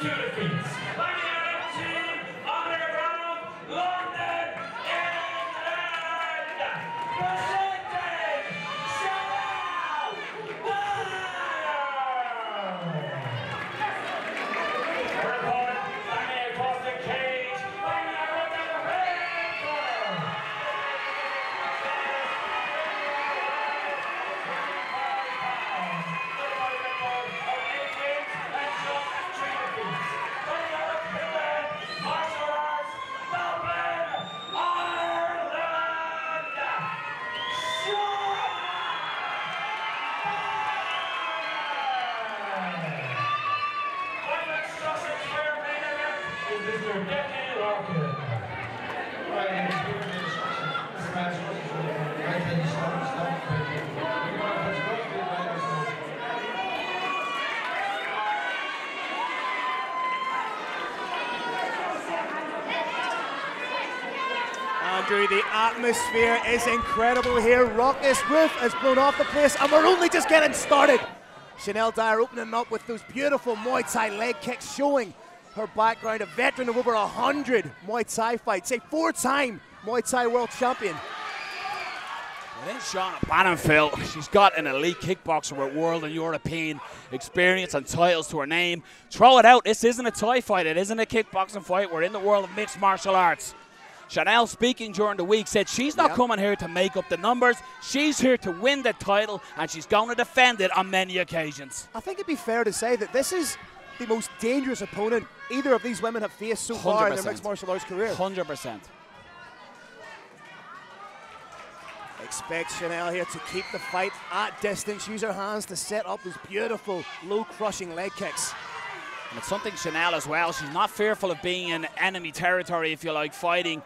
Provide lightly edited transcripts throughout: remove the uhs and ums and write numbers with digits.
2 defeats. Fighting out of Team Underground, London, England, presenting Shanelle Dyer. Her opponent, fighting across the cage, fighting out of the red corner. Andrew, the atmosphere is incredible here. Raucous roof has blown off the place, and we're only just getting started. Shanelle Dyer opening up with those beautiful Muay Thai leg kicks, showing her background, a veteran of over 100 Muay Thai fights, a 4-time Muay Thai world champion. Then Shauna Bannon, Phil, she's got an elite kickboxer with world and European experience and titles to her name. Throw it out. This isn't a Thai fight. It isn't a kickboxing fight. We're in the world of mixed martial arts. Shanelle, speaking during the week, said she's not coming here to make up the numbers. She's here to win the title, and she's going to defend it on many occasions. I think it'd be fair to say that this is the most dangerous opponent either of these women have faced so far in their mixed martial arts career. 100%. Expect Shanelle here to keep the fight at distance, use her hands to set up those beautiful, low-crushing leg kicks. And it's something Shanelle as well. She's not fearful of being in enemy territory, if you like, fighting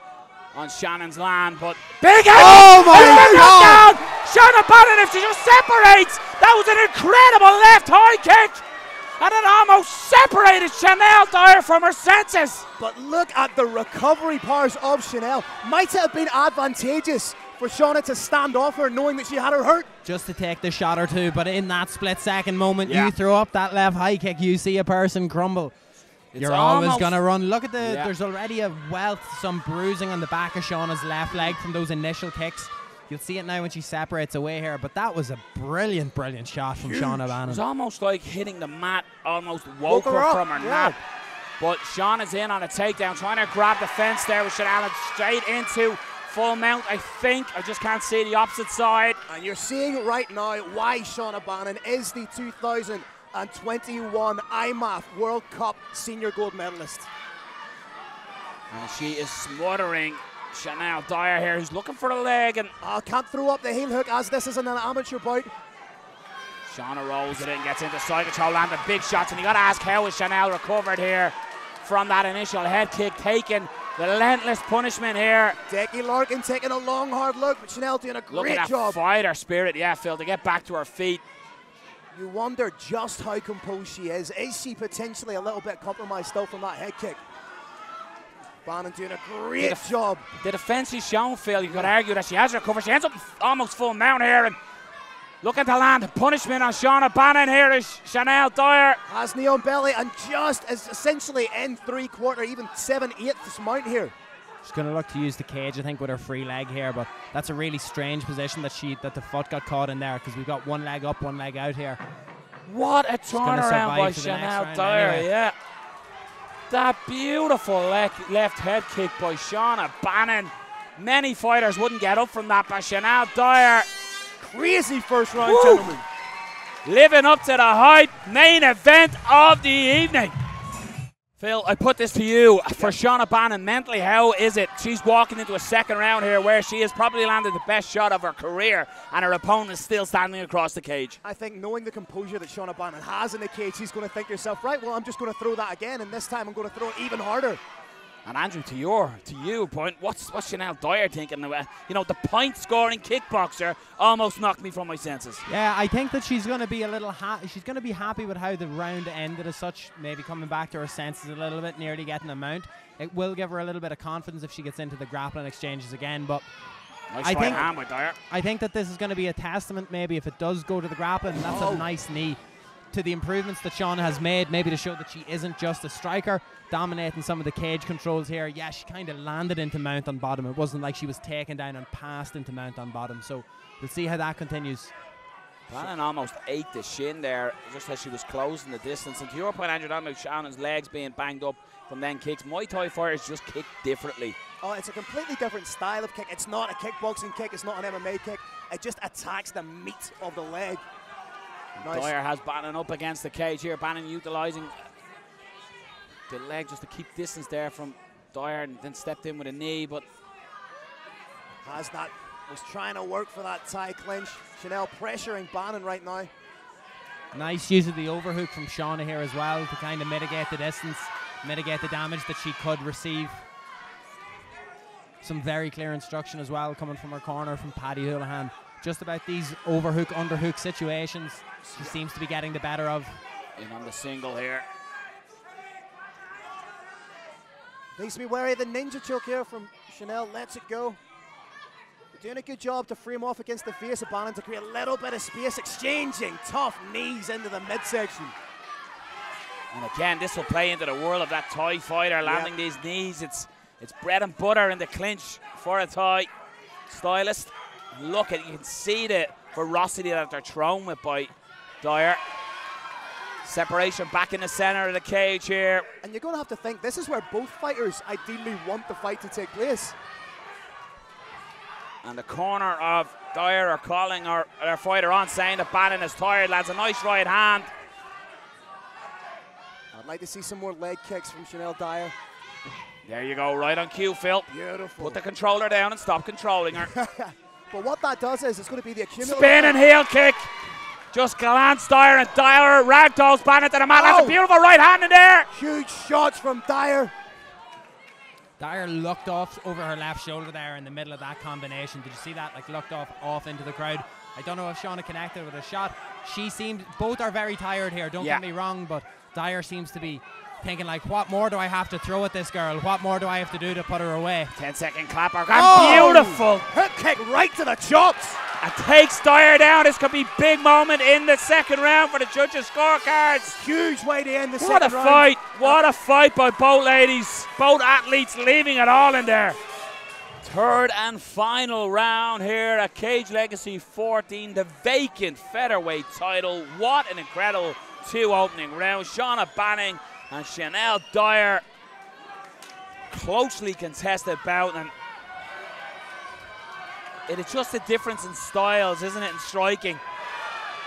on Shannon's land, but big head! Oh my God! Shauna Bannon, if she just separates, that was an incredible left high kick, and it almost separated Shanelle Dyer from her senses. But look at the recovery powers of Shanelle. Might it have been advantageous for Shauna to stand off her, knowing that she had her hurt? Just to take the shot or two, but in that split-second moment, you throw up that left high kick, you see a person crumble. You're always going to run. Look at the, there's already a wealth, some bruising on the back of Shauna's left leg from those initial kicks. You'll see it now when she separates away here, but that was a brilliant, brilliant shot from Shauna Bannon. It was almost like hitting the mat, almost woke her from her nap. But Shauna's in on a takedown, trying to grab the fence there with Shanelle straight into full mount, I think. I just can't see the opposite side. And you're seeing right now why Shauna Bannon is the 2021 IMAF World Cup Senior Gold Medalist. And she is smothering Shanelle Dyer here, who's looking for a leg. And can't throw up the heel hook as this isn't an amateur bout. Shauna rolls it in, gets into side control, landing big shots. And you got to ask, how is Shanelle recovered here from that initial head kick, taking relentless punishment here. Decky Larkin taking a long, hard look, but Shanelle doing a great job. Look at that fighter spirit, Phil, to get back to her feet. You wonder just how composed she is. Is she potentially a little bit compromised still from that head kick? Bannon doing a great job. The defense she's shown, Phil, you could argue that she has recovered. She ends up almost full mount here, and looking to land punishment on Shauna Bannon here is Shanelle Dyer. Has knee on belly and just is essentially in 3/4, even 7/8 mount here. She's going to look to use the cage, I think, with her free leg here, but that's a really strange position that the foot got caught in there, because we've got one leg up, one leg out here. What a turnaround by Shanelle Dyer, anyway. That beautiful left head kick by Shauna Bannon. Many fighters wouldn't get up from that, but Shanelle Dyer, crazy first round, gentlemen. Living up to the hype, main event of the evening. Phil, I put this to you. For Shauna Bannon, mentally, how is it? She's walking into a second round here where she has probably landed the best shot of her career, and her opponent is still standing across the cage. I think knowing the composure that Shauna Bannon has in the cage, she's going to think to herself, right, well, I'm just going to throw that again, and this time I'm going to throw it even harder. And Andrew, to you point, what's Shanelle Dyer thinking? You know, the point-scoring kickboxer almost knocked me from my senses. Yeah, I think that she's going to be she's going to be happy with how the round ended as such. Maybe coming back to her senses a little bit, nearly getting a mount. It will give her a little bit of confidence if she gets into the grappling exchanges again. But nice right hand by Dyer. I think that this is going to be a testament. Maybe if it does go to the grappling, that's a nice knee. to the improvements that Shauna has made, maybe to show that she isn't just a striker, dominating some of the cage controls here. Yeah, she kind of landed into Mount on bottom. It wasn't like she was taken down and passed into Mount on bottom. So we'll see how that continues. Bannon almost ate the shin there, just as she was closing the distance. And to your point, Andrew, about Shannon's legs being banged up from then kicks, Muay Thai fighters just kick differently. Oh, it's a completely different style of kick. It's not a kickboxing kick. It's not an MMA kick. It just attacks the meat of the leg. Nice. Dyer has Bannon up against the cage here. Bannon utilising the leg just to keep distance there from Dyer, and then stepped in with a knee, but was trying to work for that tie clinch. Shanelle pressuring Bannon right now. Nice use of the overhook from Shauna here as well to kind of mitigate the distance, mitigate the damage that she could receive. Some very clear instruction as well coming from her corner from Paddy Houlihan. Just about these overhook, underhook situations she seems to be getting the better of. In on the single here. Needs to be wary of the ninja choke here from Shanelle. Lets it go. Doing a good job to free him off against the face of Bannon to create a little bit of space, exchanging tough knees into the midsection. And again, this will play into the world of that Thai fighter, landing these knees. It's bread and butter in the clinch for a Thai stylist. Look at, you can see the ferocity that they're thrown with by Dyer. Separation back in the center of the cage here. And you're going to have to think, this is where both fighters ideally want the fight to take place. And the corner of Dyer are calling their fighter on, saying that Bannon is tired. Lands a nice right hand. I'd like to see some more leg kicks from Shanelle Dyer. There you go, right on cue, Phil. Beautiful. Put the controller down and stop controlling her. But what that does is it's going to be the accumulator. Spin and heel kick. Just glanced Dyer, and Dyer ragdolls Bannon to the mat. That's a beautiful right hand in there. Huge shots from Dyer. Dyer looked off over her left shoulder there in the middle of that combination. Did you see that? Like, looked off into the crowd. I don't know if Shauna connected with a shot. She seemed, both are very tired here, don't get me wrong, but Dyer seems to be thinking like, what more do I have to throw at this girl? What more do I have to do to put her away? 10-second clapper. Beautiful. Hook kick right to the chops. And takes Dyer down. This could be big moment in the second round for the judges' scorecards. Huge way to end the second round. What a fight. What a fight by both ladies. Both athletes leaving it all in there. Third and final round here at Cage Legacy 14, the vacant featherweight title. What an incredible two opening rounds. Shauna Bannon and Shanelle Dyer, closely contested bout, and it is just a difference in styles, isn't it, in striking.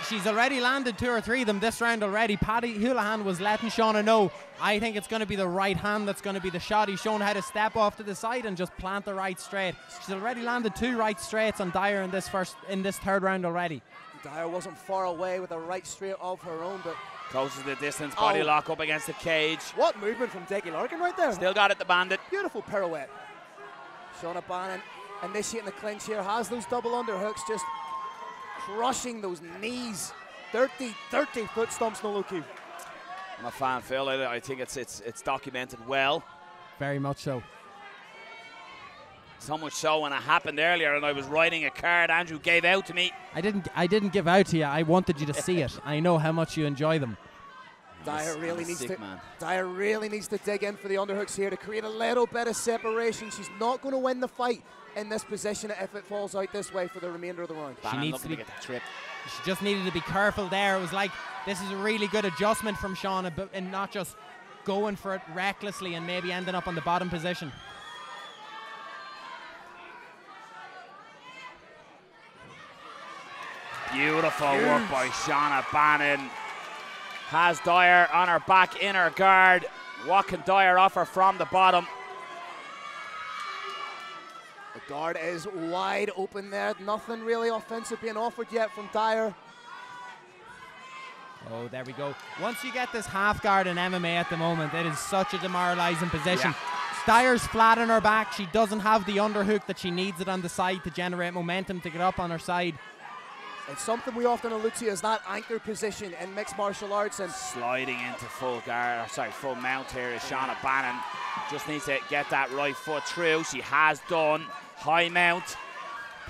She's already landed 2 or 3 of them this round already. Paddy Houlihan was letting Shauna know, I think it's going to be the right hand that's going to be the shot. He's shown how to step off to the side and just plant the right straight. She's already landed 2 right straights on Dyer in this third round already. Dyer wasn't far away with a right straight of her own, but closes the distance, body lock up against the cage. What movement from Dickie Larkin right there. Still got it, the Bandit. Beautiful pirouette. Shauna Bannon initiating the clinch here, has those double underhooks, just crushing those knees. 30 foot stomps, no low key. I'm a fan, Phil. I think it's documented well. Very much so. So much so when it happened earlier and I was writing a card Andrew gave out to me. I didn't give out to you. I wanted you to see it. I know how much you enjoy them. Dyer really needs to dig in for the underhooks here to create a little bit of separation. She's not going to win the fight in this position if it falls out this way for the remainder of the round. She needs to get the trip. She just needed to be careful there. It was like, this is a really good adjustment from Shauna, but and not just going for it recklessly and maybe ending up on the bottom position. Beautiful work by Shauna Bannon. Has Dyer on her back, in her guard. What can Dyer offer from the bottom? The guard is wide open there. Nothing really offensive being offered yet from Dyer. Oh, there we go. Once you get this half guard in MMA at the moment, it is such a demoralizing position. Dyer's flat on her back. She doesn't have the underhook that she needs it on the side to generate momentum to get up on her side. It's something we often allude to as that anchor position in mixed martial arts. And sliding into full mount here is Shauna Bannon. Just needs to get that right foot through. She has done. High mount.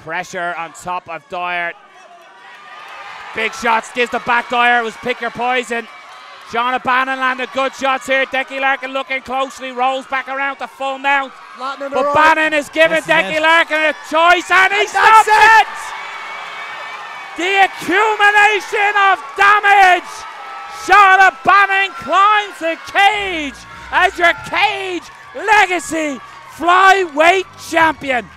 Pressure on top of Dyer. Big shots, gives the back Dyer. It was pick your poison. Shauna Bannon landed good shots here. Decky Larkin looking closely, rolls back around to full mount. But Bannon is giving Decky Larkin a choice, and he stops it! The accumulation of damage! Shauna Bannon climbs the cage as your cage legacy flyweight champion.